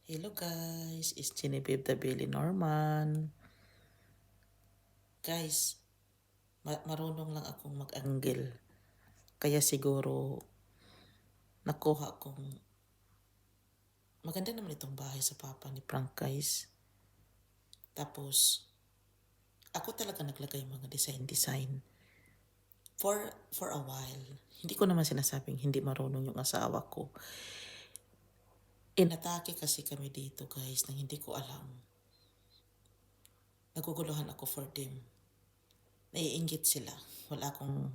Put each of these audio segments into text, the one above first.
Hello guys, it's Genevieve the Billy Norman. Guys, marunong lang akong mag-angle. Kaya siguro nakuha kong maganda naman itong bahay sa papa ni Frank guys. Tapos, ako talaga naglagay mga design. For a while, hindi ko naman sinasabing hindi marunong yung asawa ko. Inatake kasi kami dito guys nang hindi ko alam. Naguguluhan ako for them. Naiinggit sila. Wala akong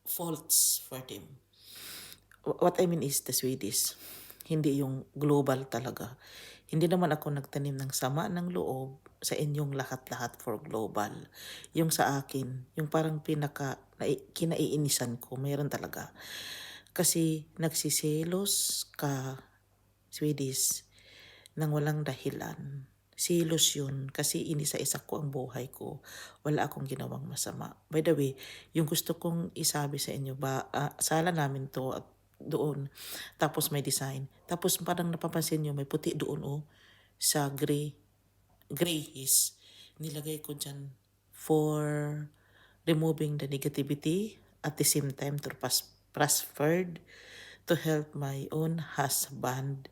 faults for them. What I mean is the Swedish. Hindi yung global talaga. Hindi naman ako nagtanim ng sama ng loob sa inyong lahat-lahat for global. Yung sa akin, yung parang kinaiinisan ko, mayroon talaga. Kasi nagsiselos ka, Swedish, nang walang dahilan. Silos yun kasi inisa-isa ko ang buhay ko. Wala akong ginawang masama. By the way, yung gusto kong isabi sa inyo, sala namin to at doon. Tapos may design. Tapos parang napapansin nyo, may puti doon sa gray. Gray is nilagay ko dyan for removing the negativity at the same time to prospered to help my own husband.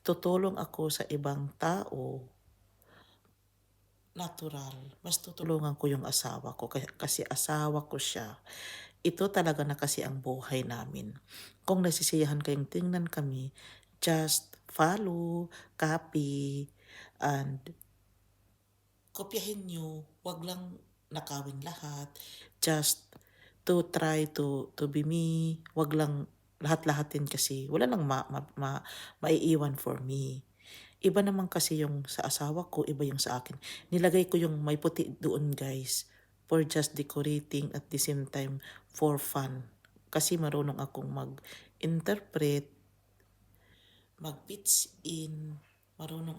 Tutulong ako sa ibang tao natural. Mas tutulungan ko yung asawa ko kasi asawa ko siya. Ito talaga na kasi ang buhay namin. Kung nasisiyahan kayong tingnan kami, just follow, copy, and kopyahin nyo. Wag lang nakawin lahat. Just to try to be me. Wag lang lahat-lahatin kasi wala nang maiiwan for me. Iba naman kasi yung sa asawa ko, iba yung sa akin. Nilagay ko yung may puti doon guys for just decorating at the same time for fun. Kasi marunong akong mag-interpret, mag-pitch in, marunong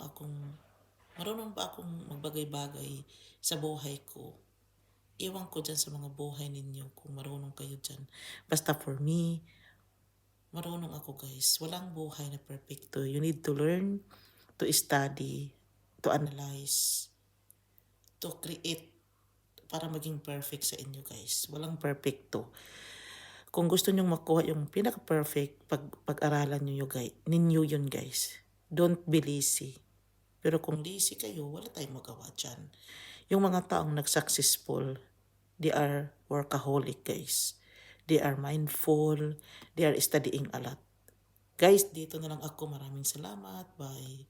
ba akong magbagay-bagay sa buhay ko. Iwan ko dyan sa mga buhay ninyo kung marunong kayo dyan. Basta for me, marunong ako guys. Walang buhay na perfecto. You need to learn, to study, to analyze, to create para maging perfect sa inyo guys. Walang perfecto. Kung gusto nyong makuha yung pinaka-perfect, pag-aralan ninyo yun guys. Don't be lazy. Pero kung lazy kayo, wala tayong magawa dyan. Yung mga taong nag-successful, they are workaholic guys. They are mindful. They are studying a lot. Guys, dito na lang ako. Maraming salamat. Bye.